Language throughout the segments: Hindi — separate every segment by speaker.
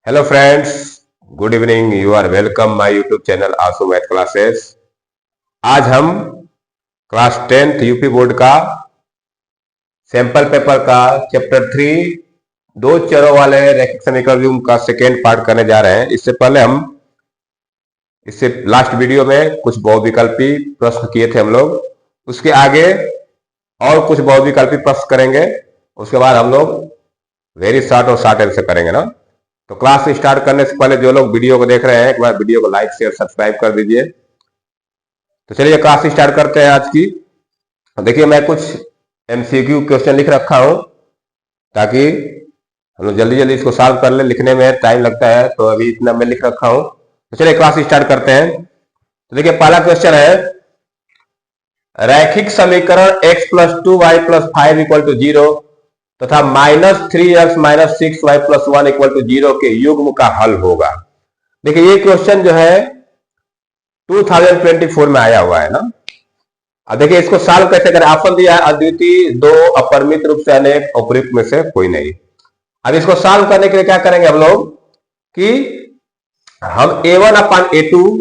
Speaker 1: Hello friends, good evening. You are welcome my YouTube channel Aasu math classes. आज हम क्लास 10th यूपी बोर्ड का सैंपल पेपर का चैप्टर 3 दो चरों वाले रैखिक समीकरण का सेकेंड पार्ट करने जा रहे हैं। इससे पहले हम इससे लास्ट वीडियो में कुछ बहुविकल्पी प्रश्न किए थे हम लोग। उसके आगे और कुछ बहुविकल्पी प्रश्न करेंगे। उसके बाद हम लोग वेरी शॉर्ट और शॉर्ट आंसर करेंगे ना। तो क्लास स्टार्ट करने से पहले जो लोग वीडियो को देख रहे हैं, एक बार वीडियो को लाइक शेयर सब्सक्राइब कर दीजिए। तो चलिए क्लास स्टार्ट करते हैं आज की। देखिए, मैं कुछ एमसीक्यू क्वेश्चन लिख रखा हूं ताकि हम लोग जल्दी जल्दी इसको सॉल्व कर ले। लिखने में टाइम लगता है, तो अभी इतना मैं लिख रखा हूं। तो चलिए क्लास स्टार्ट करते हैं। तो देखिए, पहला क्वेश्चन है, रैखिक समीकरण x + 2y + 5 = 0 तथा -3x - 6y + 1 = 0 के युग्म का हल होगा। देखिए, ये क्वेश्चन जो है 2024 में आया हुआ है ना। अब देखिए, इसको सॉल्व कैसे करें। ऑप्शन दिया है, अद्वितीय, दो, अपरिमित रूप से अनेक, उपयुक्त में से कोई नहीं। अब इसको सॉल्व करने के लिए क्या करेंगे हम लोग कि हम a1/a2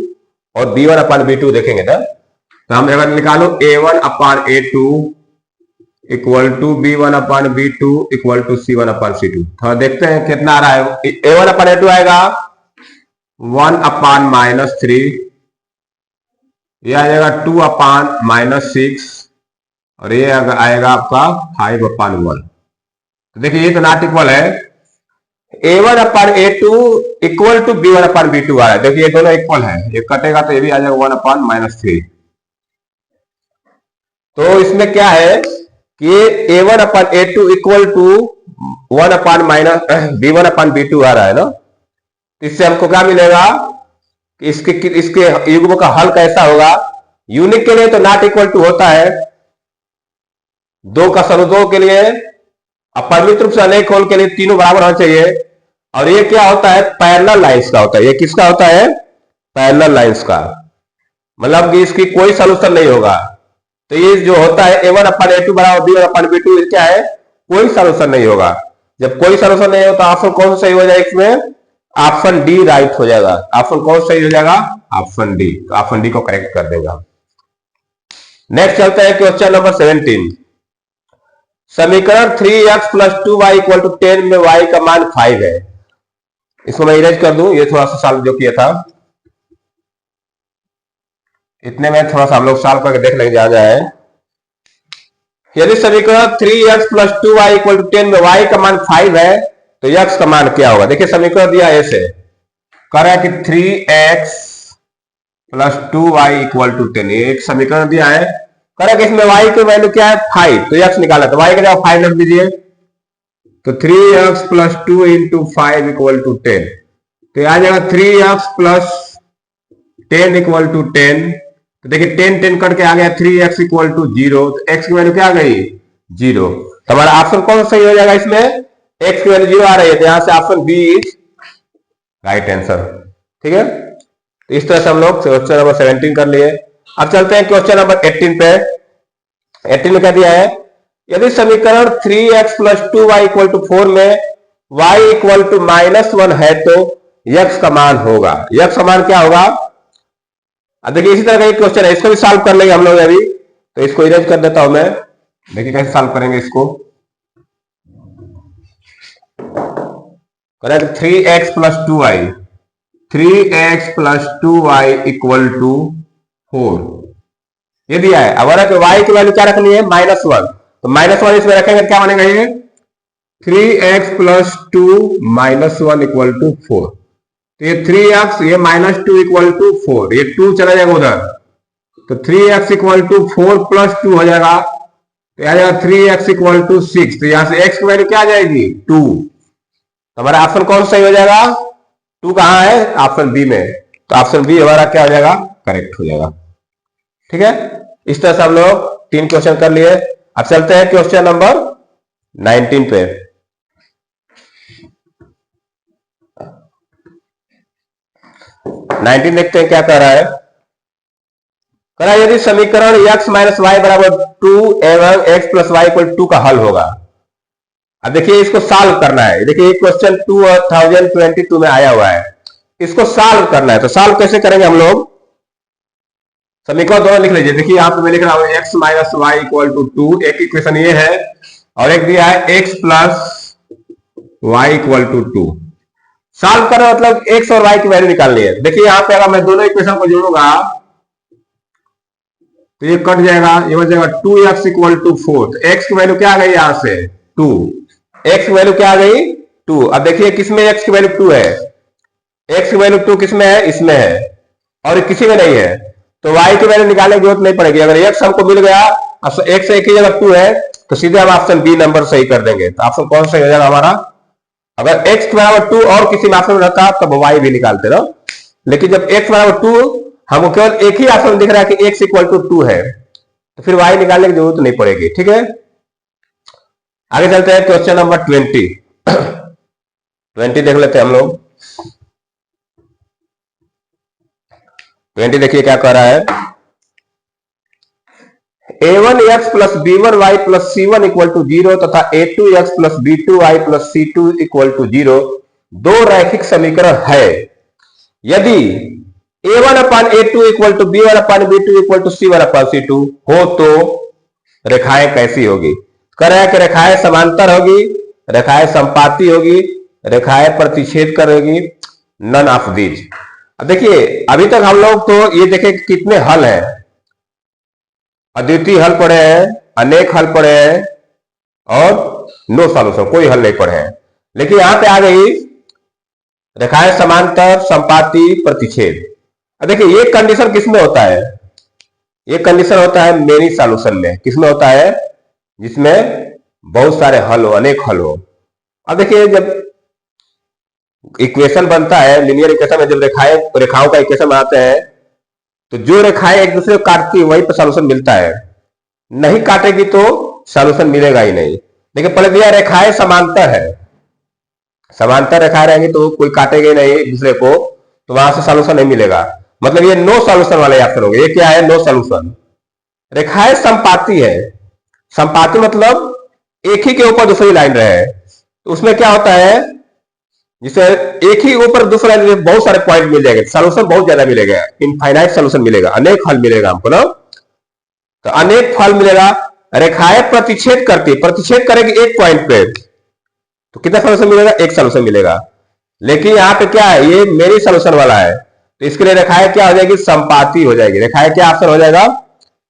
Speaker 1: और b1/b2 देखेंगे ना। तो हम अगर निकालो a1/a2 = b1/b2 = c1/c2। तो देखते हैं कितना आ रहा है। a1/a2 आएगा 1/-3, ये आ जाएगा 2/-6 और ये आएगा आपका 5/1। तो देखिए, ये तो नॉट इक्वल है। a1/a2 = b1/b2 आ रहा है। देखिए, ये दोनों इक्वल है, ये कटेगा तो ये भी आ जाएगा 1/-3। तो इसमें क्या है कि a1/a2 = 1/-b1/b2 आ रहा है ना। इससे हमको क्या मिलेगा कि इसके युग्म का हल कैसा होगा। यूनिक के लिए तो नॉट इक्वल टू होता है, दो का समूह के लिए, अपरिमित रूप से अनेक होल के लिए तीनों बराबर होना चाहिए। और ये क्या होता है, पैरेलल लाइंस का होता है। ये किसका होता है, पैरेलल लाइंस का, मतलब कि इसकी कोई सॉल्यूशन नहीं होगा। तो ये जो होता है a1/a2 = b1/b2, क्या है, कोई सॉल्यूशन नहीं होगा। जब कोई सॉल्यूशन नहीं होता, ऑप्शन कौन सही हो जाएगा इसमें, ऑप्शन डी राइट हो जाएगा। ऑप्शन कौन सही हो जाएगा, ऑप्शन डी। तो ऑप्शन डी को करेक्ट कर देगा। नेक्स्ट चलते हैं क्वेश्चन नंबर 17। समीकरण 3x + 2y = 10 में y का मान 5 है। इसको मैं इरेज कर दूं, ये थोड़ा सा सॉल्व जो किया था, इतने में थोड़ा सा हम लोग सॉल्व करके देख लेंगे जहां जाए। यदि समीकरण 3x + 2y = 10 में y का मान 5 है तो x का मान क्या होगा। देखिए, समीकरण दिया ऐसे, कह रहा है कि 3x + 2y = 10। एक समीकरण दिया है, कह रहा है कि इसमें y की वैल्यू क्या है, 5। तो x निकाला, तो y का जगह 5 रख दीजिए। तो 3x + 2 × 5 = 10। तो आ जाएगा 3x + 10 = 10। तो देखिए, 10 कट के आ गया, 3x = 0। तो x की वैल्यू क्या आ गई, 0। तो हमारा ऑप्शन कौन सा सही हो जाएगा, इसमें x की वैल्यू 0 आ रही है, तो यहां से option B is right answer. ठीक है, तो इस तरह से हम लोग क्वेश्चन नंबर 17 कर लिए। अब चलते हैं क्वेश्चन नंबर 18 पे। 18 में क्या दिया है, यदि समीकरण 3x + 2y = 4 में y = -1 है तो x का मान होगा। x का मान क्या होगा। अब देखिए, इसी तरह का एक क्वेश्चन है, इसको भी सॉल्व कर लेंगे हम लोग अभी। तो इसको इरेज कर देता हूं मैं। देखिए कैसे सॉल्व करेंगे इसको। Correct, 3x + 2y, 3x + 2y = 4 ये दिया है। अब अगर y की वैल्यू क्या रखनी है, -1। तो -1 इसमें रखेंगे, क्या बनेगा ये 3x + 2 - 1 = 4। तो ये 3x, ये -2 = 4, ये 2 चला जाएगा उधर, तो 3x = 4 + 2 हो जाएगा। तो आ जाएगा 3x = 6। तो यहां से x की वैल्यू क्या आ जाएगी, 2। तो हमारा ऑप्शन कौन सही हो जाएगा, 2 कहां है, ऑप्शन बी में। तो ऑप्शन बी हमारा क्या हो जाएगा, करेक्ट हो जाएगा। ठीक है, इस तरह से हम लोग 3 क्वेश्चन कर लिए। अब चलते हैं क्वेश्चन नंबर 19 पे। 19 देखते हैं क्या कह रहा है। कह रहा है, यदि समीकरण x - y = 2 एवं x + y = 2 का हल होगा। अब देखिए इसको सॉल्व करना है। देखिए क्वेश्चन 2022 में आया हुआ है, इसको सॉल्व करना है। तो सॉल्व कैसे करेंगे हम लोग, समीकरण दोनों लिख लीजिए। देखिए यहाँ पे मैं लिख रहा हूँ x minus Y equal to 2, एक इक्वेशन ये है, और एक दिया है x plus Y equal to 2। Solve करना मतलब x और y की वैल्यू निकालनी है। देखिए यहाँ पे अगर मैं दोनों इक्वेशन को जोड़ूंगा तो ये कट जाएगा, ये बच जाएगा 2x इक्वल टू 4। तो x की वैल्यू क्या आ गई यहां से 2, x की वैल्यू क्या आ गई 2। अब देखिए किसमें x की वैल्यू 2 है, x की वैल्यू 2 किसमें है, इसमें है, और किसी में नहीं है। तो y की वैल्यू निकालने की जरूरत नहीं पड़ेगी। अगर x हमको मिल गया, x एक ही जगह 2 है, तो सीधे हम ऑप्शन बी नंबर सही कर देंगे। तो ऑप्शन कौन सही हो जाएगा हमारा, अगर x के बराबर 2 और किसी में ऑप्शन में रहता तब y भी निकालते रहो, लेकिन जब x बराबर 2 हमको केवल एक ही ऑप्शन दिख रहा है कि x इक्वल टू 2 है, तो फिर y निकालने की जरूरत नहीं पड़ेगी। ठीक है, आगे चलते हैं क्वेश्चन नंबर 20 देख लेते हैं हम लोग। 20 देखिए क्या कह रहा है, a1x plus b1y plus c1 equal to 0 तथा a2x plus b2y plus c2 equal to 0 दो रैखिक समीकरण है। यदि a1 upon a2 equal to b1 upon b2 equal to c1 upon c2 हो तो रेखाएं कैसी होगी। कह रहा है कि रेखाएं समांतर होगी, रेखाएं संपाती होगी, रेखाएं प्रतिच्छेद करेगी, नन ऑफ दीज। अब देखिए अभी तक हम लोग तो ये देखे कितने हल हैं, अद्वितीय हल पढ़े हैं, अनेक हल पढ़े हैं, और नो सॉल्यूशन, कोई हल नहीं पढ़े हैं। लेकिन यहां पे आ गई रेखाएं समांतर, संपाती, प्रतिच्छेद। अब देखिए ये कंडीशन किसमें होता है, ये कंडीशन होता है मेनी सॉल्यूशन में। किसमें होता है, जिसमें बहुत सारे हल हो, अनेक हल हो। अब देखिए जब इक्वेशन बनता है, लीनियर इक्वेशन में जब रेखाओं का इक्वेशन बनाते हैं, तो जो रेखाएं एक दूसरे को काटती है वही पर सॉल्यूशन मिलता है, नहीं काटेगी तो सॉल्यूशन मिलेगा ही नहीं। लेकिन पहले दिया रेखाएं समांतर है, समांतर रेखाएं रहेंगी तो कोई काटेगी नहीं एक दूसरे को, तो वहां से सॉल्यूशन नहीं मिलेगा। मतलब ये नो सॉल्यूशन वाले ऑप्शन होंगे। ये क्या है, नो सॉल्यूशन। रेखाएं संपाती है, संपाती मतलब एक ही के ऊपर दूसरी लाइन रहे, तो उसमें क्या होता है, जिसे एक ही ऊपर दूसरा बहुत सारे पॉइंट मिल जाएंगे, सॉल्यूशन बहुत ज्यादा मिलेगा, इनफाइनाइट सॉल्यूशन मिलेगा, अनेक हल मिलेगा हमको ना। तो अनेक फल मिलेगा। रेखाएं प्रतिच्छेद करती है, प्रतिच्छेद करेगी एक पॉइंट पे, तो कितना सॉल्यूशन मिलेगा, एक सॉल्यूशन मिलेगा। लेकिन यहाँ पे क्या है, ये मेरी सॉल्यूशन वाला है, तो इसके लिए रेखाएं क्या हो जाएगी, संपाती हो जाएगी। रेखाएं क्या ऑप्शन हो जाएगा,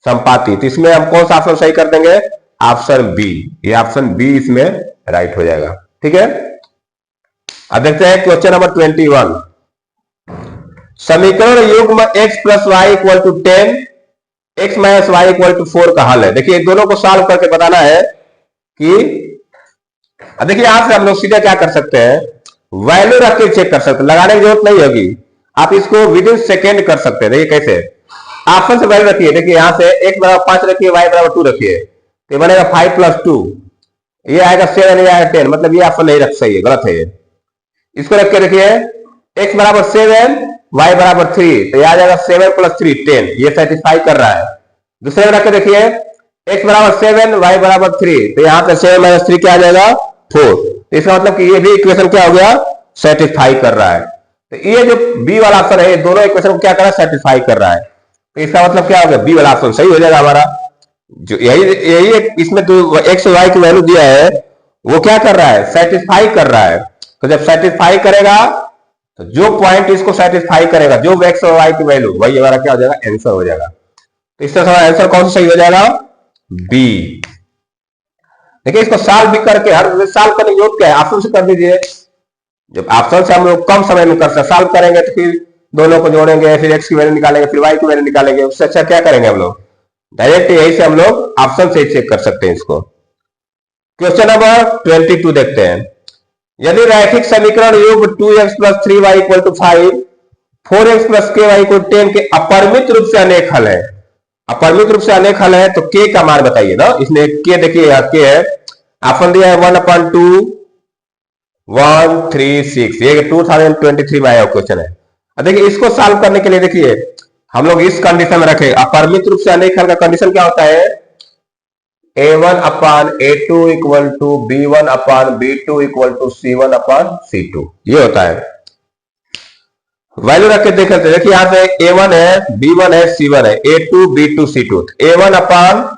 Speaker 1: संपाती। तो इसमें हम कौन सा ऑप्शन सही कर देंगे, ऑप्शन बी। ये ऑप्शन बी इसमें राइट हो जाएगा। ठीक है, अब देखते हैं क्वेश्चन नंबर 21। समीकरण युग्म x plus Y equal to 10, x minus Y equal to 4 का हल है। देखिए दोनों को सॉल्व करके बताना है कि, अब देखिए यहां से हम लोग सीधा क्या कर सकते हैं, वैल्यू रख के चेक कर सकते हैं, लगाने की जरूरत नहीं होगी। आप इसको विद इन सेकेंड कर सकते हैं। देखिए कैसे, ऑप्शन से वैल्यू रखिए। देखिए यहां से x बराबर 5 रखिए, y बराबर 2 रखिए, तो बनेगा 5 प्लस 2, ये आएगा 7, ये आएगा 10। मतलब ये ऑप्शन नहीं रख सही है, गलत है ये। इसको रख के देखिए x बराबर 7, y बराबर 3, तो ये आ जाएगा 7 प्लस 3 10, ये सेटिस्फाई कर रहा है। दूसरे में रख के देखिए x बराबर 7, y बराबर 3, तो यहाँ पे 7 माइनस 3 क्या आ जाएगा 4। तो इसका मतलब कि ये भी इक्वेशन क्या हो गया, सेटिस्फाई कर रहा है। तो ये जो बी वाला ऑप्शन है, ये दोनों इक्वेशन को क्या कर रहा है, सेटिस्फाई कर रहा है। तो इसका मतलब क्या हो गया, बी वाला ऑप्शन सही हो जाएगा हमारा। जो यही इसमें तो x और y की वैल्यू दिया है, वो क्या कर रहा है, सेटिस्फाई कर रहा है। तो जब सेटिस्फाई करेगा, तो जो पॉइंट इसको सेटिस्फाई करेगा, जो x और y की वैल्यू, वही हमारा क्या हो जाएगा, आंसर हो जाएगा। तो इसका हमारा आंसर कौन सा सही हो जाएगा, बी। देखिए इसको सॉल्व भी करके, हर सॉल्व करने की जरूरत क्या है, ऑप्शन से कर दीजिए। जब ऑप्शन से हम लोग कम समय में कर सकते, सॉल्व करेंगे तो फिर दोनों को जोड़ेंगे, फिर x की वैल्यू निकालेंगे, फिर y की वैल्यू निकालेंगे। उससे अच्छा क्या करेंगे हम लोग, डायरेक्ट यही से हम लोग ऑप्शन से चेक कर सकते हैं इसको। क्वेश्चन नंबर 22 देखते हैं। यदि रैखिक समीकरण युग्म 2x plus 3y equal to 5, 4x plus ky equal 10 के अपरिमित रूप से अनेक हल है, अपरिमित रूप से अनेक हल है, तो k का मान बताइए ना। इसमें k देखिए यहाँ k है, ऑप्शन दिया है 1/2, 1, 3, 6, ये 2023 में आया क्वेश्चन है। देखिए इसको सॉल्व करने के लिए देखिए हम लोग इस कंडीशन में रखे, अपरिमित रूप से अनेक हल का कंडीशन क्या होता है, A1 upon A2 equal to B1 upon B2 equal to C1 upon C2, ये होता है। वैल्यू रख के देख लेते हैं। देखिए यहां पे A1 है, B1 है, C1 है, A2 B2 C2। A1 अपान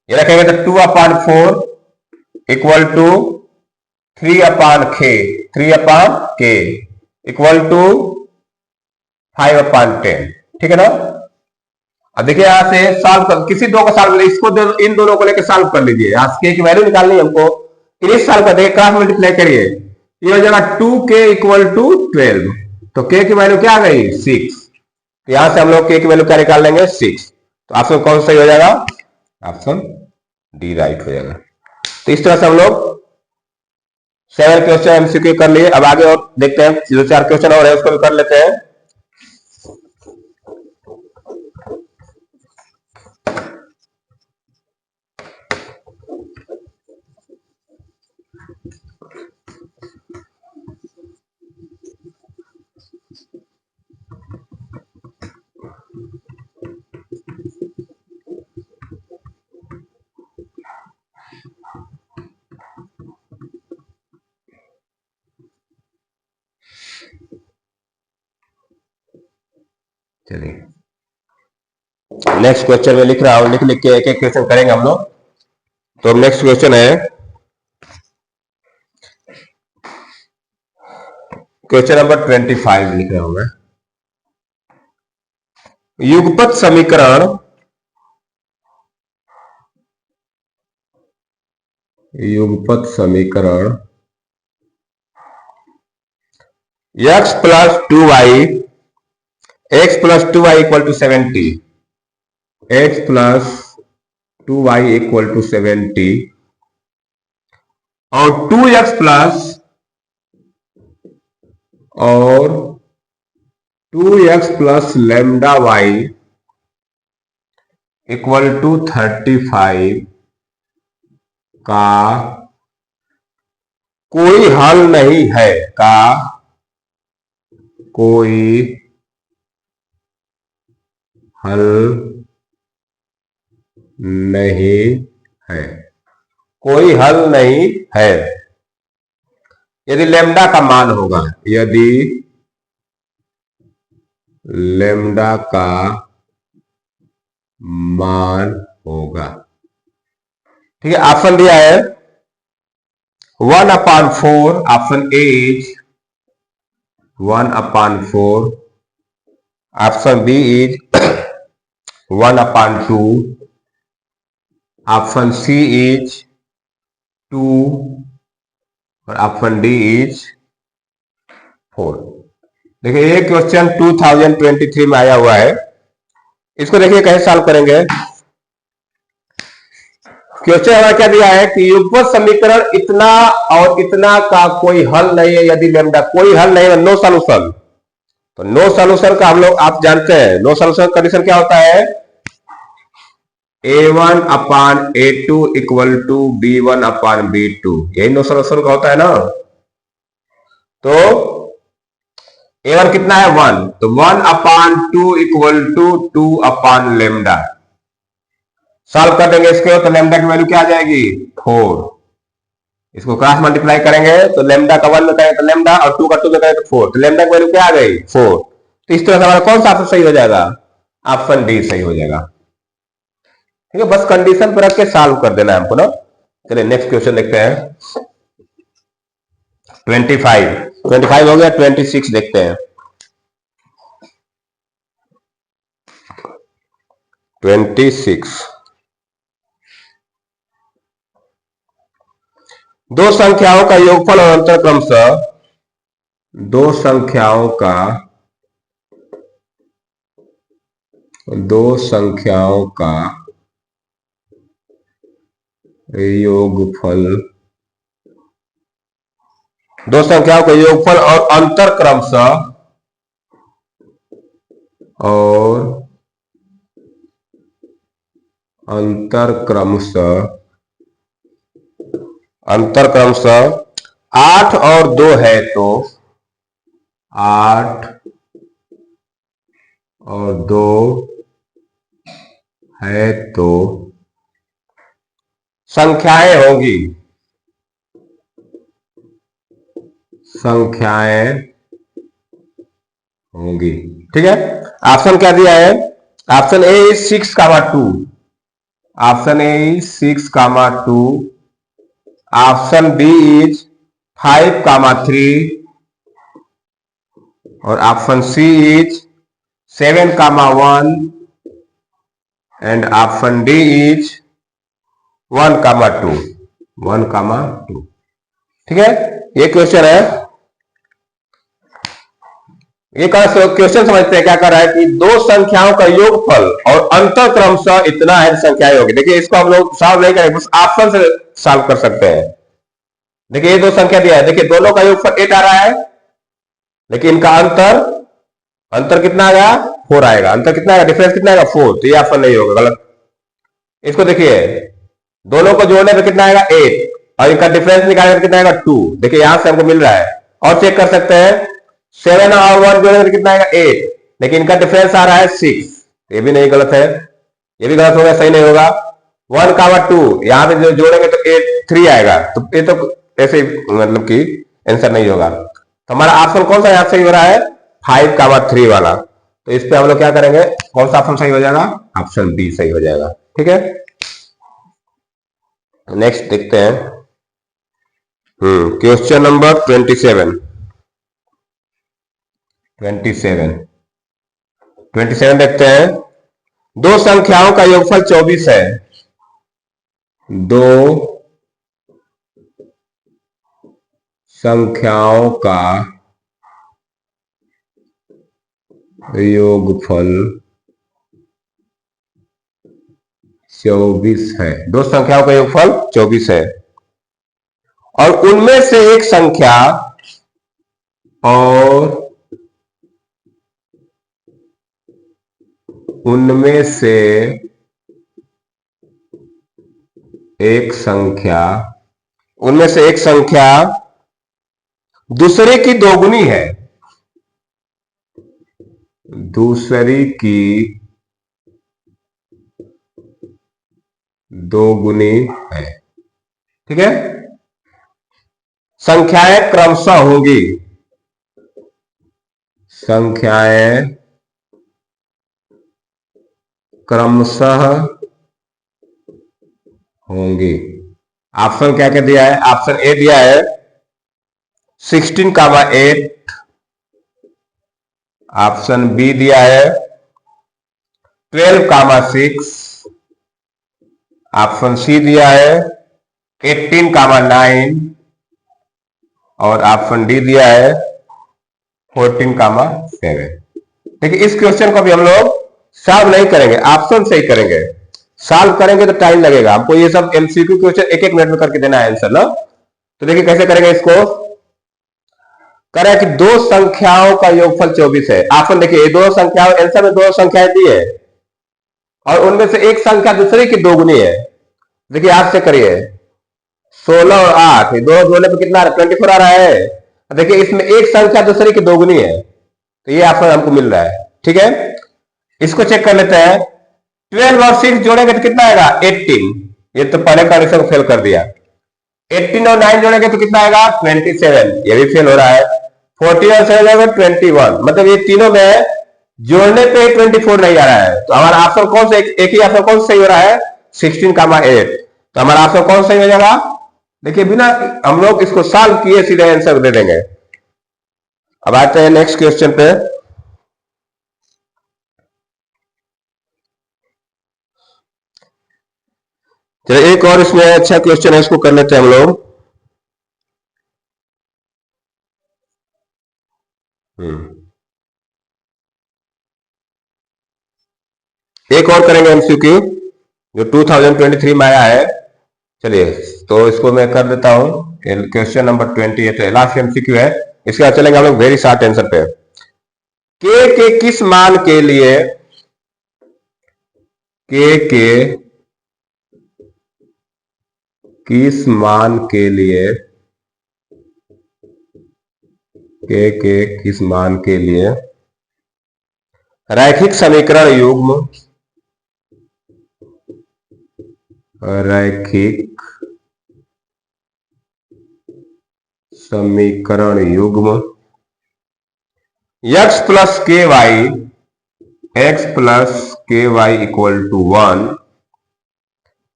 Speaker 1: ये रखेंगे तो 2 upon 4 equal to 3 upon K equal to 5 upon 10, ठीक है ना। अब देखिए यहां से सॉल्व कर, किसी दो को सॉल्व, इसको इन दोनों को लेकर सॉल्व कर लीजिए। आज के की वैल्यू निकालनी है हमको, इनिश सॉल्व कर देंगे, क्रॉस मल्टीप्लाई करिए, ये हो जाएगा 2K इक्वल टू 12। तो K की वैल्यू क्या आ गई 6। तो यहां से हम लोग K की वैल्यू क्या निकाल लेंगे 6। तो ऑप्शन कौन सही हो जाएगा, ऑप्शन डी राइट हो जाएगा। तो इस तरह से हम लोग 7 क्वेश्चन एमसीक्यू कर लिए। अब आगे और देखते हैं, जो 4 क्वेश्चन और है उसको भी कर लेते हैं। चलिए नेक्स्ट क्वेश्चन में लिख रहा हूं, लिख लिख के एक एक क्वेश्चन करेंगे हम लोग। तो नेक्स्ट क्वेश्चन है क्वेश्चन नंबर 25, लिख रहा हूं मैं। युगपत समीकरण x plus 2y equal to 70, x plus 2y equal to 70 और 2x plus lambda y equal to 35 का कोई हल नहीं है, कोई हल नहीं है यदि लैम्डा का मान होगा, ठीक है। ऑप्शन दिया है 1/4, option A is 1/4, option B is 1/2, option C is 2 और ऑप्शन डी इज 4। देखिए ये क्वेश्चन 2023 में आया हुआ है। इसको देखिए कैसे सॉल्व करेंगे। क्वेश्चन हमारा क्या दिया है कि युगपत समीकरण इतना और इतना का कोई हल नहीं है यदि लैम्डा, कोई हल नहीं है, नो सॉल्यूशन। तो नो सॉल्यूशन का हम लोग आप जानते हैं, नो सॉल्यूशन कंडीशन क्या होता है, A1 upon A2 equal to B1 upon B2, यही नो सॉल्यूशन का होता है ना। तो A1 कितना है 1, तो 1/2 equal to 2 upon lambda. Solve कर देंगे इसके, तो लैम्डा की वैल्यू क्या आ जाएगी 4। इसको क्रॉस मल्टीप्लाई करेंगे तो लैम्डा का 1 में करें तो लैम्डा और 2 का 2 में करें तो 4, तो लैम्डा की वैल्यू क्या आ गई 4। तो इस तरह से हमारा कौन सा ऑप्शन सही हो जाएगा, ऑप्शन डी सही हो जाएगा। ठीक है, बस कंडीशन पर रख के सॉल्व कर देना है हमको ना। चलिए नेक्स्ट क्वेश्चन देखते हैं। 25 हो गया, 26 देखते हैं। 26 दो संख्याओं का योगफल और अंतर क्रमशः दो संख्याओं का योगफल, दो संख्याओं का योगफल और अंतर क्रमशः 8 और 2 है, तो 8 और 2 है तो संख्याएं होंगी, संख्याएं होंगी। ठीक है, ऑप्शन क्या दिया है? Option A is 6, 2, option A is 6, 2, option B is 5, 3 और option C is 7, 1 and option D is 1, 2, 1, 2। ठीक है, ये क्वेश्चन है। ये क्वेश्चन समझते हैं क्या कर रहा है कि दो संख्याओं का योगफल और अंतर क्रमशः इतना है संख्याएं होगी। देखिए इसको हम लोग सॉल्व नहीं करेंगे, बस ऑप्शन से सॉल्व कर सकते हैं। देखिए ये दो संख्या दिया है, देखिए दोनों का योगफल 8 आ रहा है, लेकिन इनका अंतर कितना आएगा? 4 आएगा। अंतर कितना आएगा? डिफरेंस कितना आएगा? 4। तो ये ऑप्शन नहीं होगा, गलत। इसको देखिए, दोनों को जोड़ने पर कितना आएगा? 8 और इनका डिफरेंस निकालने पर कितना आएगा? 2। देखिए यहां से हमको मिल रहा है। और चेक कर सकते हैं, 7 और 1 जोड़ने पर कितना आएगा? 8, लेकिन इनका डिफरेंस आ रहा है 6। ये भी नहीं, गलत है। ये भी गलत होगा, सही नहीं होगा। 1, 2 यहां पे जो जोड़ेंगे तो 3 आएगा, तो ये तो ऐसे मतलब कि आंसर नहीं होगा। तो हमारा ऑप्शन कौन सा यहां सही हो रहा है? 5, 3 वाला। तो इस पे हम लोग क्या करेंगे? कौन सा ऑप्शन सही हो जाएगा? ऑप्शन बी सही हो जाएगा। ठीक है, नेक्स्ट देखते हैं। क्वेश्चन नंबर 27 देखते हैं। दो संख्याओं का योगफल 24 है। दो संख्याओं का योगफल 24 है। दो संख्याओं का योगफल 24 है और उनमें से एक संख्या दूसरे की दोगुनी है। दूसरी की दोगुनी है। ठीक है, संख्याएं क्रमशः होंगी। संख्याएं क्रमशः होंगी। ऑप्शन क्या क्या दिया है? ऑप्शन ए दिया है 16, 8, ऑप्शन बी दिया है 12, 6, ऑप्शन सी दिया है 18, 9 और ऑप्शन डी दिया है 14, 7। देखिए इस क्वेश्चन को भी हम लोग सॉल्व नहीं करेंगे, ऑप्शन से ही करेंगे। सॉल्व करेंगे तो टाइम लगेगा हमको। ये सब एमसीक्यू क्वेश्चन 1-1 मिनट में करके देना है आंसर ना। तो देखिए कैसे करेंगे इसको। करें कि दो संख्याओं का योगफल 24 है। ऑप्शन देखिए, दो संख्याओं, आंसर में दो संख्याएं दी है और उनमें से एक संख्या दूसरे की दोगुनी है। देखिए आप से करिए, 16 और 8 दो जोड़ने पर कितना आ रहा है? 24 आ रहा है। देखिए इसमें एक संख्या दूसरे की दोगुनी है, तो ये ऑप्शन हमको मिल रहा है। ठीक है, इसको चेक कर लेते हैं। 12 और 6 जोड़ेंगे तो कितना आएगा? 18। ये तो पहले कंडीशन को फेल कर दिया। 18 और 9 जोड़ेंगे तो कितना आएगा? 27। ये भी फेल हो रहा है। 14 और 7 होगा 21। मतलब ये तीनों में जोड़ने पे 24 नहीं आ रहा है। तो हमारा ऑप्शन कौन सा, एक ही ऑप्शन कौन सा सही हो रहा है? 16, 8। तो हमारा ऑप्शन कौन सही हो जाएगा? देखिए बिना हम लोग इसको सॉल्व किए सीधे आंसर दे देंगे। अब आते हैं नेक्स्ट क्वेश्चन पे। चलिए एक और इसमें अच्छा क्वेश्चन है, इसको कर लेते हैं हम लोग। एक और करेंगे एमसीक्यू जो 2023 में आया है। चलिए तो इसको मैं कर देता हूं। क्वेश्चन नंबर 28 है, लास्ट एमसीक्यू है। इसके बाद चलेंगे हम लोग वेरी शॉर्ट आंसर पे। के किस मान के लिए किस मान के लिए किस मान के लिए रैखिक समीकरण युग्म रैखिक समीकरण युग्म x plus K Y equal to 1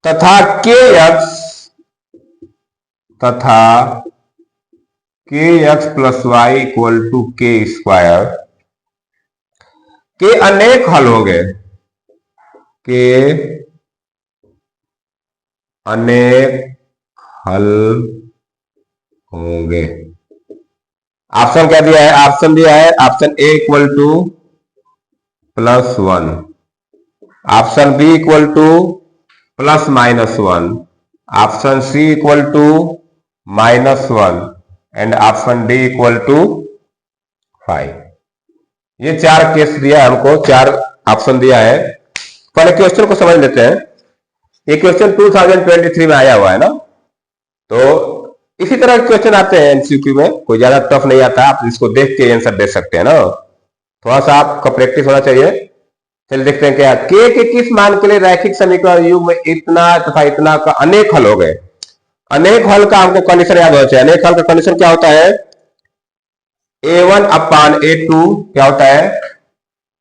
Speaker 1: तथा K X plus Y equal to K square के अनेक हल हो गए, के अनेक हल होंगे। ऑप्शन क्या दिया है? ऑप्शन दिया है option A equal to +1, option B equal to +-1, option C equal to -1 and option D equal to 5। ये 4 केस दिया है हमको, 4 ऑप्शन दिया है। पहले क्वेश्चन को समझ लेते हैं। ये क्वेश्चन 2023 में आया हुआ है ना, तो इसी तरह के क्वेश्चन आते हैं एमसीक्यू में, कोई ज्यादा टफ नहीं आता, आप इसको देख के आंसर दे सकते हैं ना, थोड़ा सा आपका प्रैक्टिस होना चाहिए। चलिए देखते हैं क्या, के किस मान के लिए रैखिक समीकरण युग्म में इतना तथा इतना का अनेक हल हो गए। अनेक हल का हमको कंडीशन याद होना चाहिए। अनेक हल का कंडीशन क्या होता है? a1/a2 क्या होता है?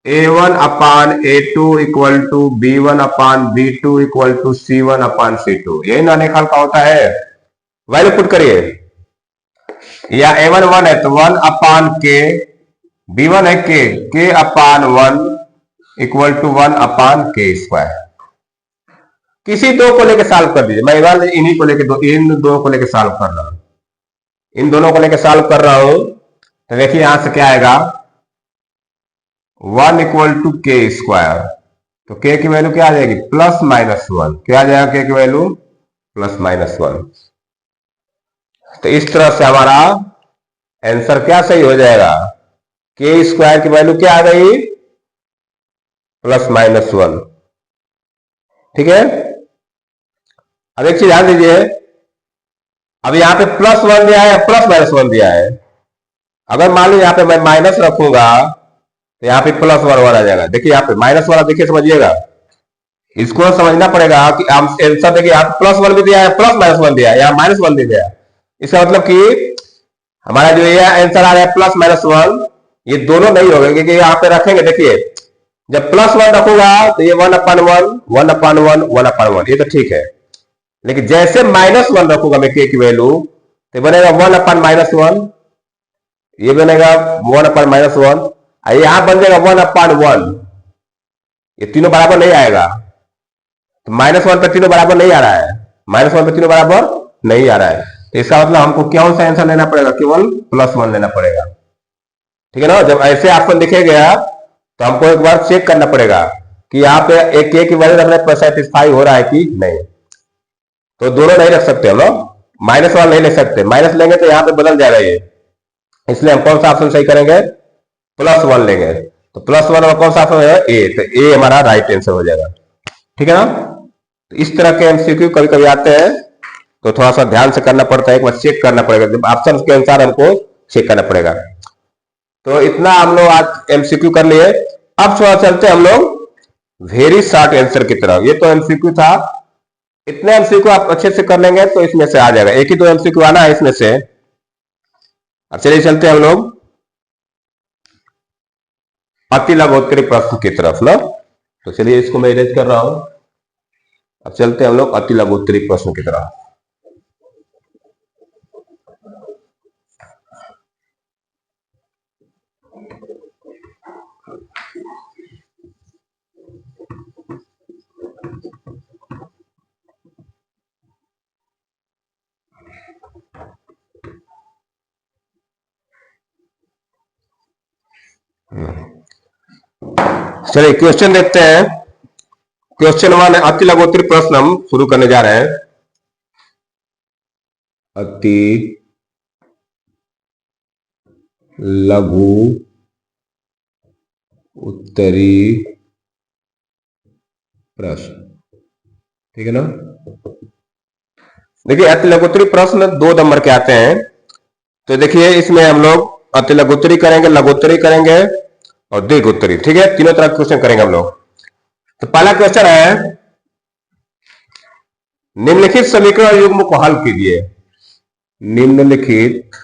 Speaker 1: a1/a2 equal to b1/b2 equal to c1/c2। यही अनेक हल का होता है। वैल्यू पुट करिए, या a1 1 है तो 1/k, b1 है k/1 इक्वल टू 1/k²। किसी दो को लेके सॉल्व कर दीजिए। मैं इन्हीं को लेके इन दोनों को लेके सॉल्व कर रहा हूं, इन दोनों को लेके सॉल्व कर रहा हूं। तो देखिए यहां से क्या आएगा, 1 इक्वल टू k²। तो k की वैल्यू क्या आ जाएगी? +-1। क्या आ जाएगा k की वैल्यू? +-1। तो इस तरह से हमारा आंसर क्या सही हो जाएगा? k² की वैल्यू क्या आ गई? +-1। ठीक है। अब एक चीज ध्यान दीजिए, अब यहां पे +1 दिया है, +-1 दिया है। अगर मान लो यहां पे मैं माइनस रखूंगा तो यहां पे +1 आ जाएगा। देखिए यहां पे माइनस वाला, देखिए समझिएगा, इसको समझना पड़ेगा कि आंसर देखिए यहां +1 भी दिया है, +-1 दिया है, यहां -1 भी दिया है। इसका मतलब कि हमारा जो ये आंसर आ रहा है +-1, ये दोनों नहीं होगा, क्योंकि यहां पे रखेंगे, देखिए जब +1 रखूंगा तो ये 1/1 1/1 1/1, ये तो ठीक है। लेकिन जैसे -1 रखूंगा मैं k की वैल्यू, तो बनेगा 1/-1, ये बनेगा 1/-1, यहां बन जाएगा 1/1। ये तीनों बराबर नहीं आएगा, तो -1 पे तीनों बराबर नहीं आ रहा है, -1 पे तीनों बराबर नहीं आ रहा है। तो इसका मतलब हमको कौन सा आंसर लेना पड़ेगा? केवल +1 लेना पड़ेगा। ठीक है ना। जब ऐसे ऑप्शन दिखेगा तो हमको एक बार चेक करना पड़ेगा कि यहाँ पे एक k की वैल्यू रखने पर सेटिस्फाई हो रहा है कि नहीं। तो दोनों नहीं रख सकते हम लोग, -1 नहीं ले सकते, माइनस लेंगे तो यहाँ पे बदल जाएगा ये, इसलिए हम कौन सा ऑप्शन सही करेंगे? +1 लेंगे। तो +1 और कौन सा ऑप्शन है? ए। तो ए हमारा राइट आंसर हो जाएगा। ठीक है ना। तो इस तरह के एमसीक्यू कभी कभी आते हैं, तो थोड़ा सा ध्यान से करना पड़ता है, एक बार चेक करना पड़ेगा, जब ऑप्शन के अनुसार हमको चेक करना पड़ेगा। तो इतना हम लोग आज एमसीक्यू कर लिए। अब थोड़ा चलते हम लोग वेरी शॉर्ट आंसर की तरफ। ये तो एमसीक्यू था, इतने एमसीक्यू आप अच्छे से कर लेंगे तो इसमें से आ जाएगा। एक ही 2 एमसीक्यू आना है इसमें से। अब चलिए चलते हैं हम लोग अति लघुत्तरी प्रश्न की तरफ ना। तो चलिए इसको मैं इरेज कर रहा हूं। अब चलते हैं हम लोग अति लघुत्तरी प्रश्न की तरफ। चलिए क्वेश्चन देखते हैं। क्वेश्चन 1 अति लघुत्तरी प्रश्न हम शुरू करने जा रहे हैं। अति लघु उत्तरी प्रश्न। ठीक है ना। देखिए अति लघुत्तरी प्रश्न 2 नंबर के आते हैं। तो देखिए इसमें हम लोग अति लघुत्तरी करेंगे, लघुत्तरी करेंगे और दीर्घ उत्तरी। ठीक है, तीनों तरह के क्वेश्चन करेंगे हम लोग। तो पहला क्वेश्चन है, निम्नलिखित समीकरण युग्म को हल कीजिए। निम्नलिखित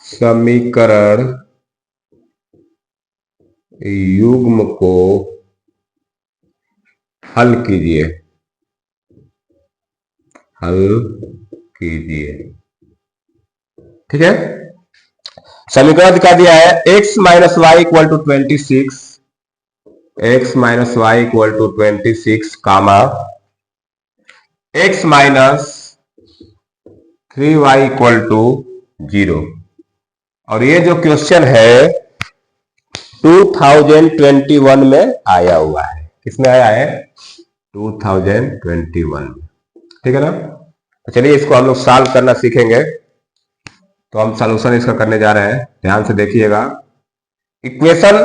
Speaker 1: समीकरण युग्म को हल कीजिए। हल कीजिए, ठीक है। समीकरण दिखा दिया है, x minus Y equal to 26, x minus Y equal to 26 comma x minus 3y equal to 0। और ये जो क्वेश्चन है 2021 में आया हुआ है। किसमें आया है? 2021 में, ठीक है ना। तो चलिए इसको हम लोग सॉल्व करना सीखेंगे। तो हम सॉल्यूशन इसका करने जा रहे हैं, ध्यान से देखिएगा। Equation,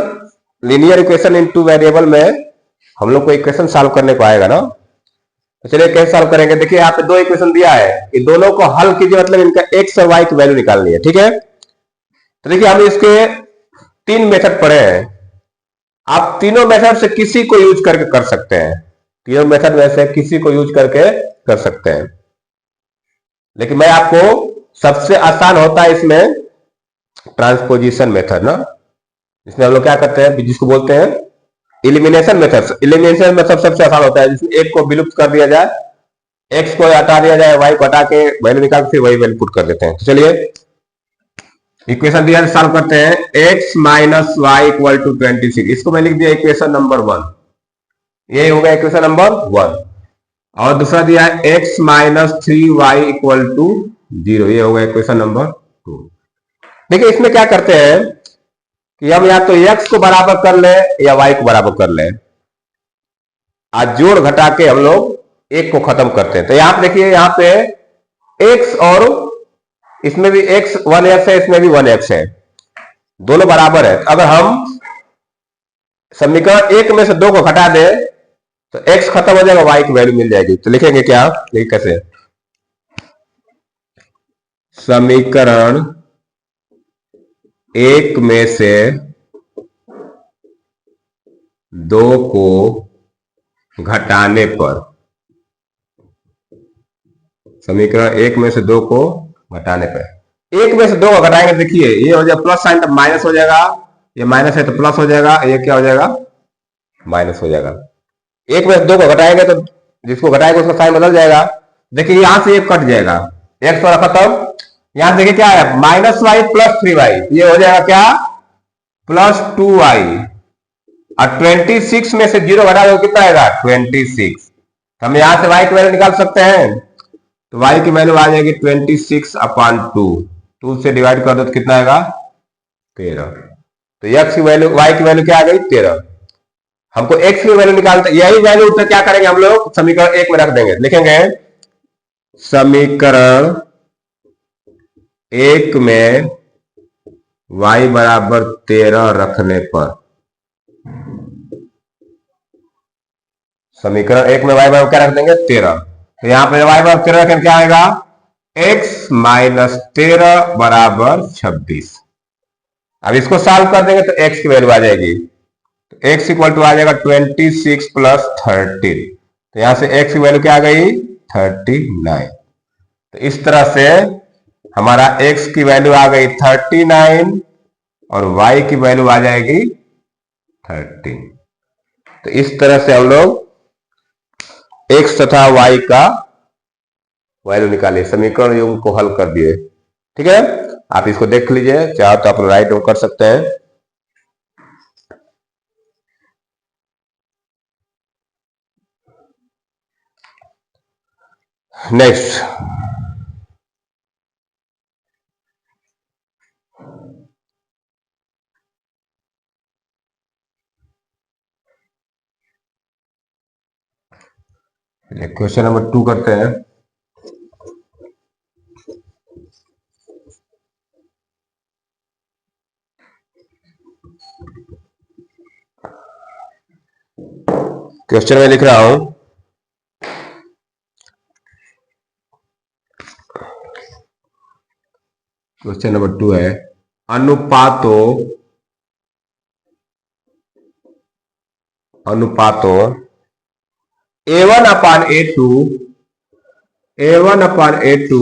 Speaker 1: linear equation in two variable में हम लोग को इक्वेशन सॉल्व करने को आएगा ना। तो चलिए कैसे सॉल्व करेंगे। देखिए यहाँ पे दो इक्वेशन दिया है, ये दोनों को हल कीजिए, मतलब इनका एक्स और वाई की वैल्यू निकालनी है, ठीक है। तो देखिए हम इसके तीन मेथड पढ़े हैं, आप तीनों मेथड से किसी को यूज करके कर सकते हैं। तीनों मेथड में से किसी को यूज करके कर सकते हैं, लेकिन मैं आपको सबसे आसान होता है इसमें ट्रांसपोजिशन मेथड ना, जिसमें हम लोग क्या करते हैं, जिसको बोलते हैं इलिमिनेशन मेथड। इलिमिनेशन मेथड सबसे आसान होता है, जिसमें एक को विलुप्त कर दिया जाए, एक्स को हटा दिया जाए, वाई को हटा के वैल्यू निकाल फिर वही वैल्यू पुट कर देते हैं। तो चलिए इक्वेशन दिया सॉल्व करते हैं। x minus Y equal to 26, इसको मैं लिख दिया इक्वेशन नंबर 1, ये हो गया इक्वेशन नंबर 1। और दूसरा दिया है x minus 3y equal to 0, ये हो गया इक्वेशन नंबर 2। देखिए इसमें क्या करते हैं कि हम या तो x को बराबर कर ले या y को बराबर कर ले, आज जोड़ घटा के हम लोग एक को खत्म करते हैं। तो यहां पे देखिए, यहाँ पे x और इसमें भी x 1x है, इसमें भी 1x है, दोनों बराबर है। अगर हम समीकरण एक में से दो को घटा दे तो x खत्म हो जाएगा, y की वैल्यू मिल जाएगी। तो लिखेंगे क्या, देखिए कैसे, समीकरण एक में से दो को घटाने पर, समीकरण एक में से दो को घटाने पर, एक में से दो को घटाएंगे, देखिए ये हो जाएगा प्लस साइन, तो माइनस हो जाएगा, ये माइनस है तो प्लस हो जाएगा, ये क्या हो जाएगा, माइनस हो जाएगा। एक में से दो को घटाएंगे तो जिसको घटाएंगे उसका साइन बदल जाएगा। देखिए यहां से एक कट जाएगा, एक तो खत्म। यहां देखिए क्या है, माइनस वाई प्लस 3y, ये हो जाएगा क्या, प्लस 2y। और 26 में से 0 घटा दो कितना आएगा, 26। हम यहां से y की वैल्यू निकाल सकते हैं, तो y की वैल्यू आ जाएगी 26/2, 2 से डिवाइड कर दो तो कितना आएगा, 13। तो x की वैल्यू, y की वैल्यू क्या आ गई, 13। हमको x की वैल्यू निकालते, यही वैल्यू तो क्या करेंगे हम लोग, समीकरण एक में रख देंगे। लिखेंगे समीकरण एक में y बराबर 13 रखने पर, समीकरण एक में y बराबर क्या रख देंगे, 13। तो यहां पे y बराबर 13 रखें क्या आएगा, x माइनस 13 बराबर 26। अब इसको सॉल्व कर देंगे तो x की वैल्यू आ जाएगी, तो x इक्वल टू आ जाएगा 26 प्लस 13। तो यहां से x की वैल्यू क्या आ गई, 39। तो इस तरह से हमारा x की वैल्यू आ गई 39 और y की वैल्यू आ जाएगी 13। तो इस तरह से हम लोग x तथा y का वैल्यू निकालिए, समीकरण युग्म को हल कर दिए, ठीक है। आप इसको देख लीजिए, चाहो तो आप राइट डाउन कर सकते हैं। नेक्स्ट, क्वेश्चन नंबर 2 करते हैं। क्वेश्चन में लिख रहा हूं, क्वेश्चन नंबर 2 है, अनुपातों अनुपातों A1 upon A2, A1 upon A2,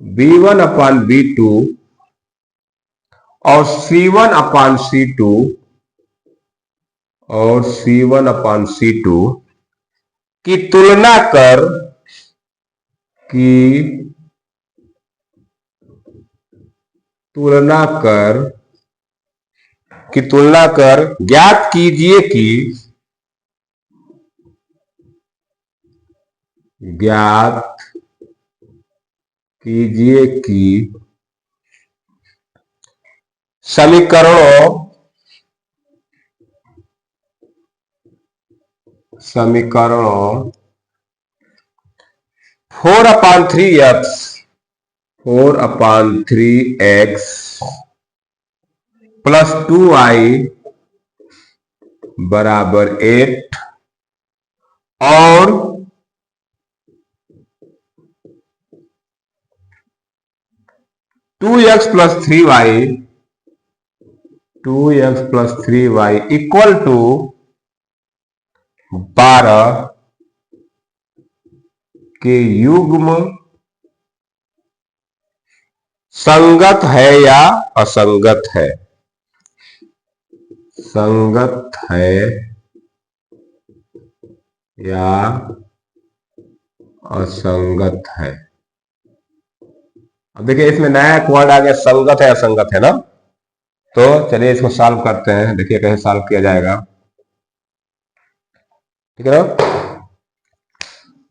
Speaker 1: B1 upon B2 और C1 अपान C2 और C1 अपान C2 की तुलना कर ज्ञात कीजिए कि समीकरणों 4/3x प्लस 2y बराबर 8 और 2x plus 3y equal to 12 के युग्म संगत है या असंगत है? संगत है या असंगत है? अब देखिए इसमें नया एक वर्ड आ गया, संगत है असंगत है ना। तो चलिए इसको सॉल्व करते हैं, देखिए कैसे सॉल्व किया जाएगा। ठीक है ना।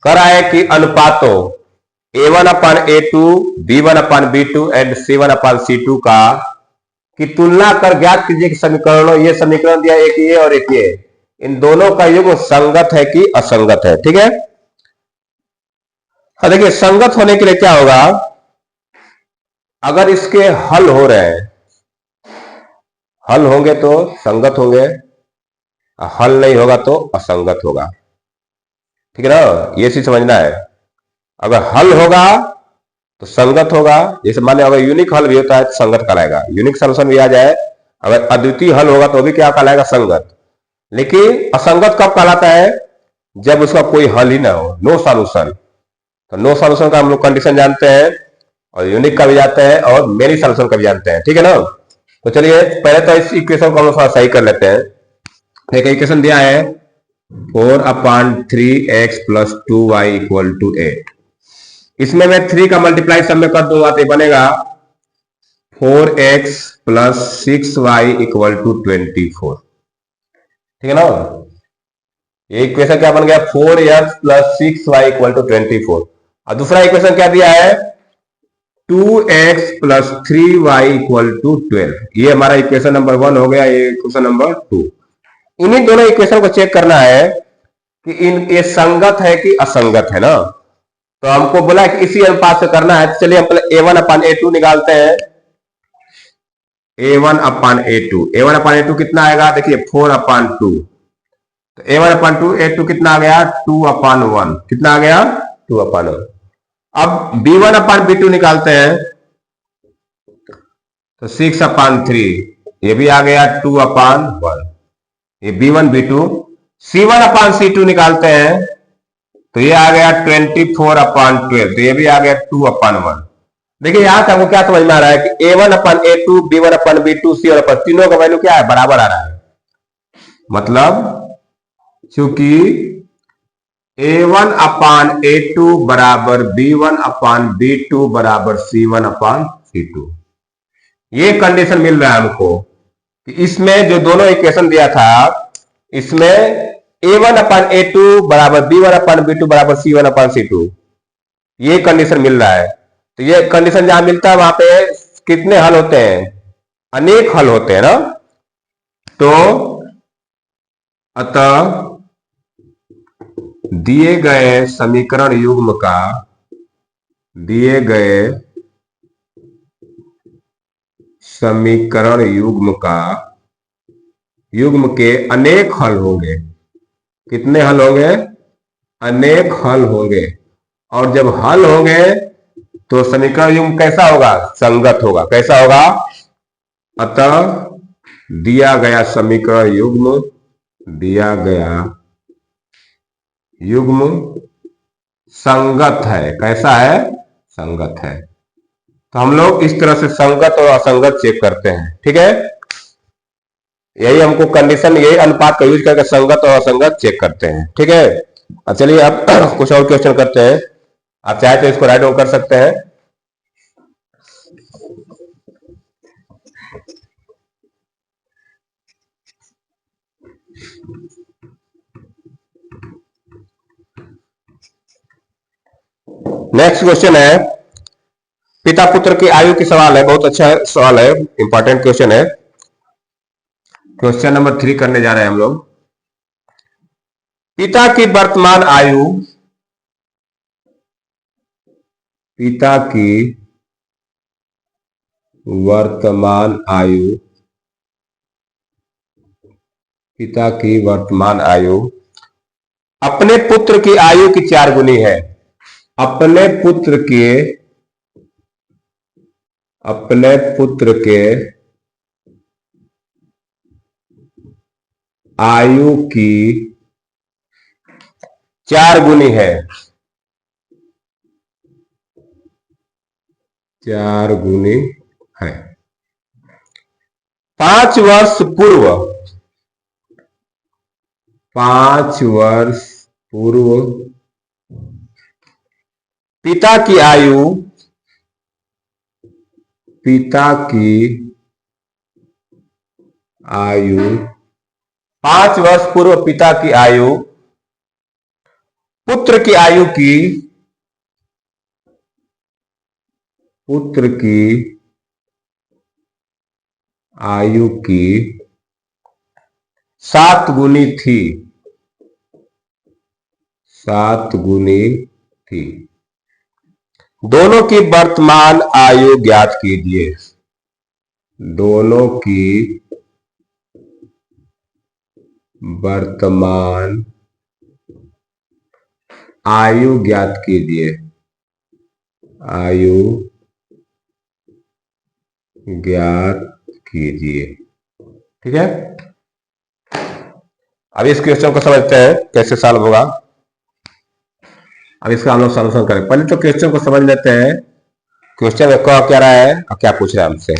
Speaker 1: कह रहा है कि अनुपातों A1 upon A2, B1 upon B2 and C1 upon C2 की तुलना कर ज्ञात कीजिए कि समीकरणों, ये समीकरण दिया एक ये और एक ये, इन दोनों का युग्म संगत है कि असंगत है। ठीक है। देखिए संगत होने के लिए क्या होगा, अगर इसके हल हो रहे हैं, हल होंगे तो संगत होंगे, हल नहीं होगा तो असंगत होगा। ठीक है ना, ये चीज समझना है। अगर हल होगा तो संगत होगा, जैसे मान लो अगर यूनिक हल भी होता है तो संगत कहलाएगा, यूनिक सॉल्यूशन भी आ जाए, अगर अद्वितीय हल होगा तो भी क्या कहलाएगा, संगत। लेकिन असंगत कब कहलाता है, जब उसका कोई हल ही ना हो, नो सॉल्यूशन। तो नो सॉल्यूशन का हम लोग कंडीशन जानते हैं, और यूनिक का भी जानते हैं, और मेनी सॉल्यूशन का भी जानते हैं। ठीक है ना। तो चलिए पहले तो इस इक्वेशन को हम थोड़ा सही कर लेते हैं। एक इक्वेशन दिया है 4/3x plus 2y equal to 8। इसमें मैं 3 का मल्टीप्लाई सब में कर दूंगा तो बनेगा 4x plus 6y equal to 24। ठीक है ना। ये इक्वेशन क्या बन गया, 4x plus 6y equal to 24। और दूसरा इक्वेशन क्या दिया है, 2x plus 3y equal to 12। ये हमारा इक्वेशन नंबर 1 हो गया, ये इक्वेशन नंबर 2। इन्हीं दोनों इक्वेशन को चेक करना है कि ये संगत है कि असंगत है ना। तो हमको बोला कि इसी अनुपात से करना है। तो चलिए हम पहले A1 अपान A2 निकालते हैं। A1 अपान A2 कितना आएगा, देखिए 4/2। तो A1 अपान A2 कितना आ गया, 2/1। कितना आ गया, 2/1। अब B1 अपान B2 निकालते हैं, तो 6/3, ये भी आ गया 2/1। ये B1 B2। C1 upon C2 निकालते हैं, तो ये आ गया 24/12, तो ये भी आ गया 2/1। देखिए यहां से हमको क्या समझ में आ रहा है कि A1 upon A2, B1 upon B2, C1 अपान, तीनों का वैल्यू क्या है, बराबर आ रहा है। मतलब चूंकि A1 अपान A2 बराबर B1 अपान B2 बराबर C1 अपान C2, ये कंडीशन मिल रहा है हमको कि इसमें जो दोनों इक्वेशन दिया था, इसमें A1 अपान A2 बराबर B1 अपान B2 बराबर C1 अपान C2, ये कंडीशन मिल रहा है। तो ये कंडीशन जहां मिलता है वहां पे कितने हल होते हैं, अनेक हल होते हैं ना। तो अतः दिए गए समीकरण युग्म का युग्म के अनेक हल होंगे। कितने हल होंगे, अनेक हल होंगे। और जब हल होंगे तो समीकरण युग्म कैसा होगा, संगत होगा। कैसा होगा, अतः दिया गया समीकरण युग्म दिया गया युग्म संगत है। कैसा है? संगत है। तो हम लोग इस तरह से संगत और असंगत चेक करते हैं। ठीक है, यही हमको कंडीशन, यही अनुपात का यूज करके संगत और असंगत चेक करते हैं। ठीक है, अब चलिए अब कुछ और क्वेश्चन करते हैं। आप चाहे तो इसको राइट डाउन कर सकते हैं। नेक्स्ट क्वेश्चन है, पिता पुत्र की आयु की सवाल है। बहुत अच्छा सवाल है, इंपॉर्टेंट क्वेश्चन है। क्वेश्चन नंबर 3 करने जा रहे हैं हम लोग। पिता की वर्तमान आयु, पिता की वर्तमान आयु, पिता की वर्तमान आयु अपने पुत्र की आयु की 4 गुनी है। अपने पुत्र के आयु की 4 गुनी है। 4 गुनी है। 5 वर्ष पूर्व, 5 वर्ष पूर्व पिता की आयु, पिता की आयु 5 वर्ष पूर्व पिता की आयु पुत्र की आयु की, पुत्र की आयु की 7 गुनी थी। 7 गुनी थी। दोनों की वर्तमान आयु ज्ञात कीजिए। दोनों की वर्तमान आयु ज्ञात कीजिए। आयु ज्ञात कीजिए। ठीक है, अब इस क्वेश्चन को समझते हैं कैसे सॉल्व होगा। अब इसका हम लोग सॉल्यूशन करें। पहले तो क्वेश्चन को समझ लेते हैं। क्वेश्चन में कह क्या रहा है और क्या पूछ रहा है हमसे।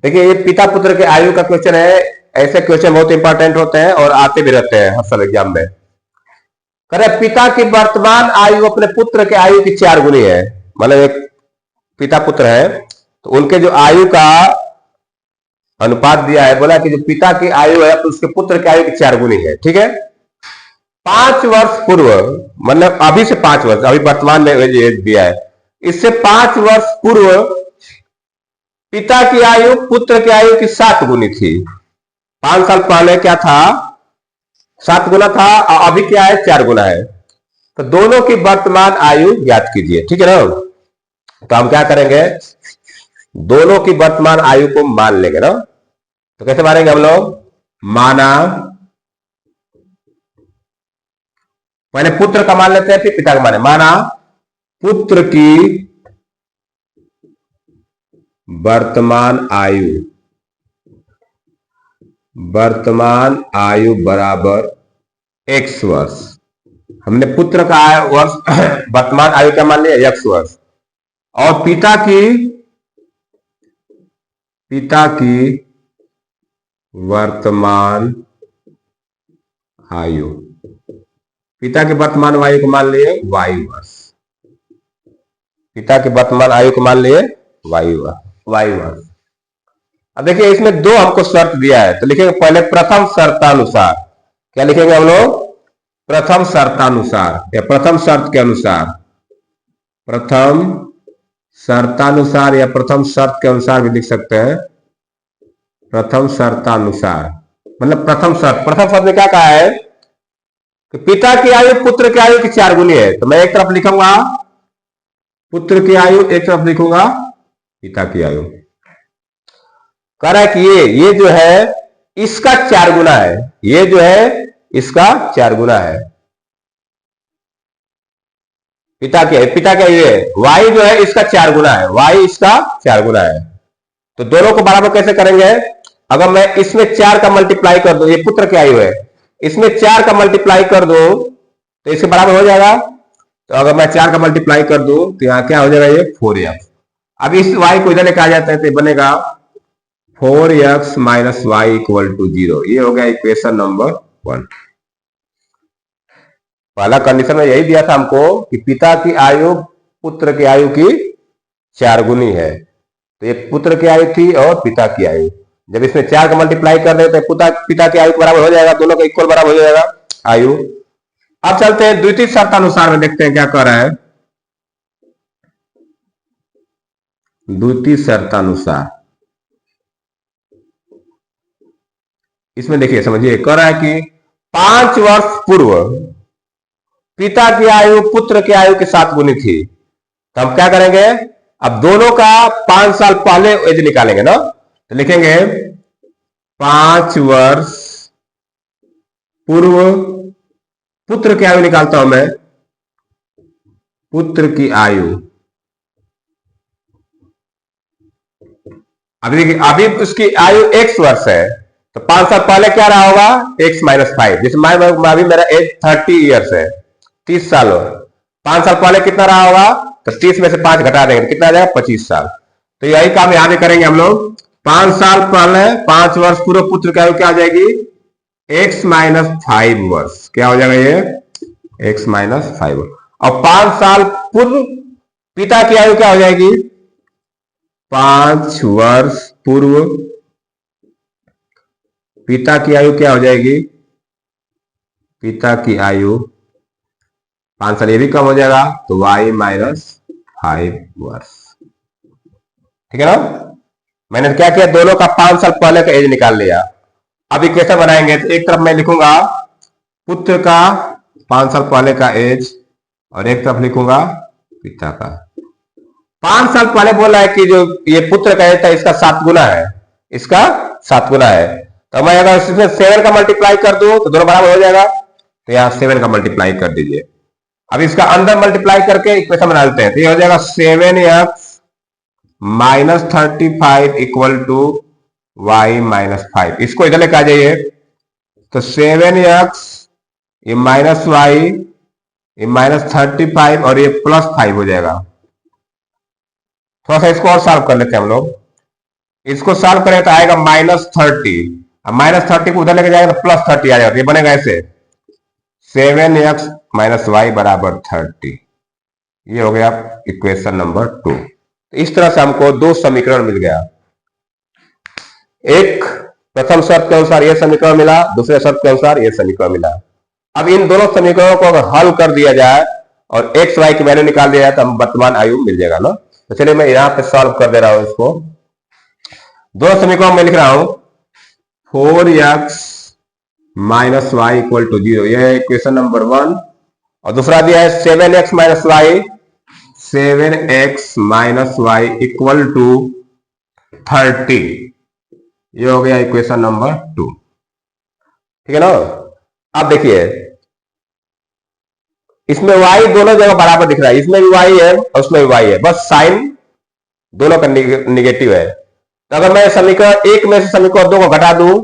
Speaker 1: देखिए, ये पिता पुत्र के आयु का क्वेश्चन है। ऐसे क्वेश्चन बहुत इंपॉर्टेंट होते हैं और आते भी रहते हैं हर साल एग्जाम में। कह रहे पिता की वर्तमान आयु अपने पुत्र के आयु की 4 गुनी है। मतलब एक पिता पुत्र है तो उनके जो आयु का अनुपात दिया है, बोला कि जो पिता की आयु है तो उसके पुत्र की आयु की 4 गुनी है। ठीक है, 5 वर्ष पूर्व, मतलब अभी से 5 वर्ष, अभी वर्तमान में एज दिया है, इससे 5 वर्ष पूर्व पिता की आयु पुत्र की आयु की 7 गुनी थी। 5 साल पहले क्या था? 7 गुना था, और अभी क्या है? 4 गुना है। तो दोनों की वर्तमान आयु ज्ञात कीजिए। ठीक है ना, तो हम क्या करेंगे, दोनों की वर्तमान आयु को मान लेंगे ना। तो कैसे मानेंगे हम लोग? माना, पहले पुत्र का मान लेते हैं फिर पिता का माने। माना पुत्र की वर्तमान आयु, वर्तमान आयु बराबर x वर्ष। हमने पुत्र का वर्ष वर्तमान आयु क्या मान लिया? x वर्ष। और पिता की वर्तमान आयु, पिता की वर्तमान आयु को मान लिए y वर्ष। पिता की वर्तमान आयु को मान लिए y वर्ष। अब देखिए, इसमें 2 हमको शर्त दिया है, तो लिखेंगे पहले प्रथम शर्तानुसार। क्या लिखेंगे हम लोग? प्रथम शर्तानुसार या प्रथम शर्त के अनुसार। प्रथम शर्तानुसार या प्रथम शर्त के अनुसार भी लिख सकते हैं। प्रथम शर्तानुसार मतलब प्रथम शर्त में क्या कहा है कि पिता की आयु पुत्र की आयु की 4 गुनी है। तो मैं एक तरफ लिखूंगा पुत्र की आयु, एक तरफ लिखूंगा पिता की आयु। कह रहा है कि ये जो है इसका 4 गुना है, ये जो है इसका 4 गुना है। पिता का ये y जो है इसका 4 गुना है, y इसका 4 गुना है। तो दोनों को बराबर कैसे करेंगे? अगर मैं इसमें 4 का मल्टीप्लाई कर दूं, ये पुत्र की आयु है, इसमें 4 का मल्टीप्लाई कर दूं तो इसके बराबर हो जाएगा। तो अगर मैं 4 का मल्टीप्लाई कर दूं तो यहां क्या हो जाएगा, ये 4x। अब इस y को इधर लेकर आ जाते हैं तो बनेगा 4x minus Y equal to 0। ये हो गया इक्वेशन नंबर 1। पहला कंडीशन में यही दिया था हमको कि पिता की आयु पुत्र की आयु की 4 गुनी है। तो ये पुत्र की आयु थी और पिता की आयु। जब इसमें 4 का मल्टीप्लाई कर देते तो पिता की आयु के बराबर हो जाएगा, दोनों का इक्वल बराबर हो जाएगा आयु। अब चलते हैं द्वितीय शर्तानुसार में, देखते हैं क्या कर रहा है। द्वितीय शर्तानुसार इसमें देखिए, समझिए, कह रहा है कि 5 वर्ष पूर्व पिता की आयु पुत्र की आयु के 7 गुनी थी। तो हम क्या करेंगे, अब दोनों का 5 साल पहले एज निकालेंगे ना। तो लिखेंगे 5 वर्ष पूर्व पुत्र की आयु निकालता हूं मैं, पुत्र की आयु। अभी देखिए, अभी उसकी आयु x वर्ष है, तो 5 साल पहले क्या रहा होगा, x माइनस 5। जिसमें अभी मेरा एज 30 ईयर्स है, 30 साल हो। 5 साल पहले कितना रहा होगा, तो 30 में से 5 घटा देंगे तो कितना आ जाएगा, 25 साल। तो यही काम यहां भी करेंगे हम लोग। 5 साल पहले 5 वर्ष पूर्व पुत्र की आयु क्या हो जाएगी, x माइनस 5 वर्ष। क्या हो जाएगा ये, x माइनस 5। और 5 साल पूर्व पिता की आयु क्या हो जाएगी, 5 वर्ष पूर्व पिता की आयु क्या हो जाएगी, पिता की आयु 5 साल, ये भी कम हो जाएगा तो y माइनस 5 वर्ष। ठीक है ना। मैंने क्या किया, दोनों का 5 साल पहले का एज निकाल लिया। अब इक्वेशन बनाएंगे तो एक तरफ मैं लिखूंगा पुत्र का 5 साल पहले का एज और एक तरफ लिखूंगा पिता का। 5 साल पहले बोला है कि जो ये पुत्र का एज था इसका 7 गुना है, इसका 7 गुना है। तो मैं अगर इसमें 7 का मल्टीप्लाई कर दूं तो दोनों बराबर हो जाएगा। तो यहां 7 का मल्टीप्लाई कर दीजिए। अब इसका अंदर मल्टीप्लाई करके इक्वेशन बना लेते हैं। तो ये हो जाएगा 7x minus 35 equal to y minus 5। इसको इधर लेकर आ जाइए। तो 7x ये माइनस वाई, ये माइनस 35 और ये प्लस 5 हो जाएगा। थोड़ा सा इसको और सॉल्व कर लेते हैं हम लोग। इसको सॉल्व करें तो आएगा माइनस 30। अब माइनस 30 को उधर लेके जाएगा तो प्लस 30 आ जाएगा। ये बनेगा ऐसे 7x माइनस वाई बराबर 30। ये हो गया इक्वेशन नंबर 2। इस तरह से हमको 2 समीकरण मिल गया। एक प्रथम शर्त के अनुसार यह समीकरण मिला, दूसरे शर्त के अनुसार यह समीकरण मिला। अब इन दोनों समीकरणों को अगर हल कर दिया जाए और एक्स वाई की वैल्यू निकाल दिया जाए तो हम वर्तमान आयु मिल जाएगा ना। तो चलिए मैं यहां पे सॉल्व कर दे रहा हूं इसको। दोनों समीकरण में लिख रहा हूं 4x minus Y equal to 0, यह है इक्वेशन नंबर 1। और दूसरा दिया है 7x minus Y, 7x minus Y equal to 30। ये हो गया इक्वेशन नंबर 2। ठीक है ना। अब देखिए इसमें y दोनों जगह बराबर दिख रहा है, इसमें भी y है और उसमें भी y है, बस साइन दोनों का निगेटिव है। तो अगर मैं समीकरण 1 में से समीकरण 2 को घटा दूं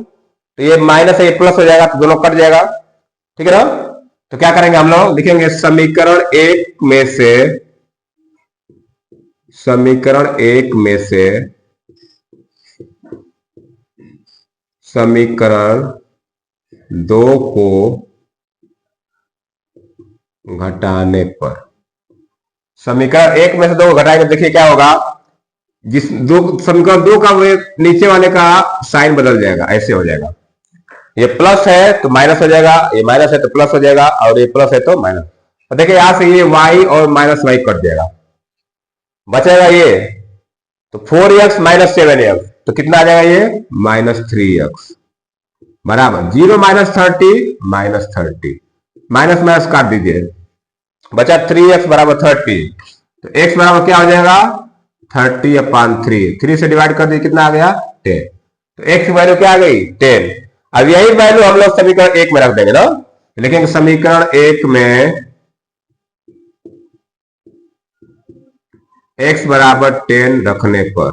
Speaker 1: तो ये माइनस है, ये प्लस हो जाएगा, तो दोनों कट जाएगा। ठीक है ना। तो क्या करेंगे हम लोग, लिखेंगे समीकरण 1 में से, समीकरण 1 में से समीकरण 2 को घटाने पर, समीकरण 1 में से 2 को घटाएंगे, देखिए क्या होगा, जिस समीकरण 2 का वे नीचे वाले का साइन बदल जाएगा, ऐसे हो जाएगा। ये प्लस है तो माइनस हो जाएगा, ये माइनस है तो प्लस हो जाएगा, और ये प्लस है तो माइनस। तो देखिए यहां से ये y और माइनस वाई कट जाएगा, बचेगा ये। तो 4x माइनस 7x, तो कितना आ जाएगा ये, माइनस 3x बराबर 0 माइनस 30 माइनस 30, माइनस माइनस काट दीजिए, बचा 3x बराबर 30। तो x बराबर क्या हो जाएगा, 30/3, 3 से डिवाइड कर दिए, कितना आ गया, 10। तो x की वैल्यू क्या आ गई, 10। अब यही वैल्यू हम लोग समीकरण 1 में रख देंगे ना। लिखेंगे समीकरण 1 में x बराबर 10 रखने पर,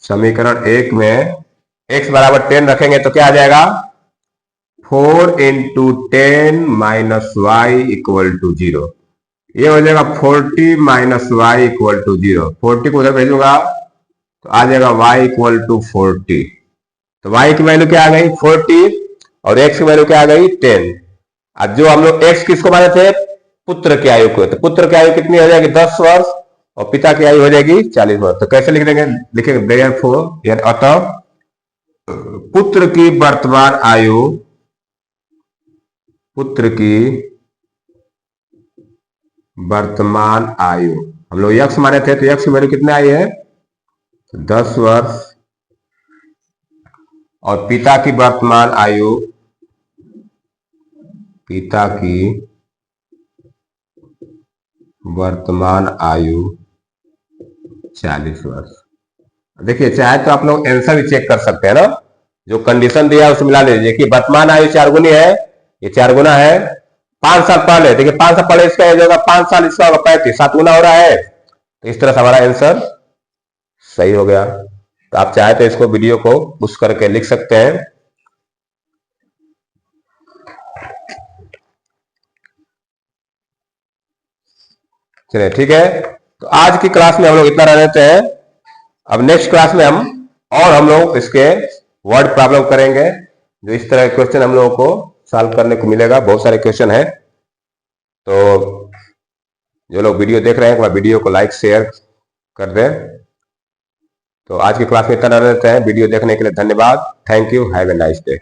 Speaker 1: समीकरण 1 में x बराबर 10 रखेंगे तो क्या आ जाएगा, 4 into 10 minus Y equal to 0। ये हो जाएगा 40 माइनस वाई इक्वल टू 0। 40 को उधर भेजूंगा तो आ जाएगा y इक्वल टू 40। तो y की वैल्यू क्या आ गई 40 और x की वैल्यू क्या आ गई 10। अब जो हम लोग x किसको माने थे, पुत्र की आयु को, तो पुत्र की आयु कितनी हो जाएगी 10 वर्ष और पिता की आयु हो जाएगी 40 वर्ष। तो कैसे लिख देंगे, लिखेंगे देयरफॉर यानी अतः पुत्र की वर्तमान आयु, पुत्र की वर्तमान आयु, हम लोग यक्ष माने थे तो यक्ष की वैल्यू कितने आई है 10 वर्ष और पिता की वर्तमान आयु, पिता की वर्तमान आयु 40 वर्ष। देखिए चाहे तो आप लोग आंसर भी चेक कर सकते हैं ना, जो कंडीशन दिया है उसमें मिला लीजिए कि वर्तमान आयु 4 गुनी है, ये 4 गुना है 5 साल पहले। देखिए 5 साल पहले इसका एज होगा 5 साल, इसका होगा 35, 7 गुना हो रहा है। तो इस तरह से हमारा आंसर सही हो गया। तो आप चाहे तो इसको वीडियो को पुश करके लिख सकते हैं। चलिए ठीक है, तो आज की क्लास में हम लोग इतना रह लेते हैं। अब नेक्स्ट क्लास में हम लोग इसके वर्ड प्रॉब्लम करेंगे, जो इस तरह के क्वेश्चन हम लोगों को सॉल्व करने को मिलेगा। बहुत सारे क्वेश्चन है, तो जो लोग वीडियो देख रहे हैं वीडियो को लाइक शेयर कर दें। तो आज की क्लास में इतना रह लेते हैं। वीडियो देखने के लिए धन्यवाद। Thank you, have a nice day.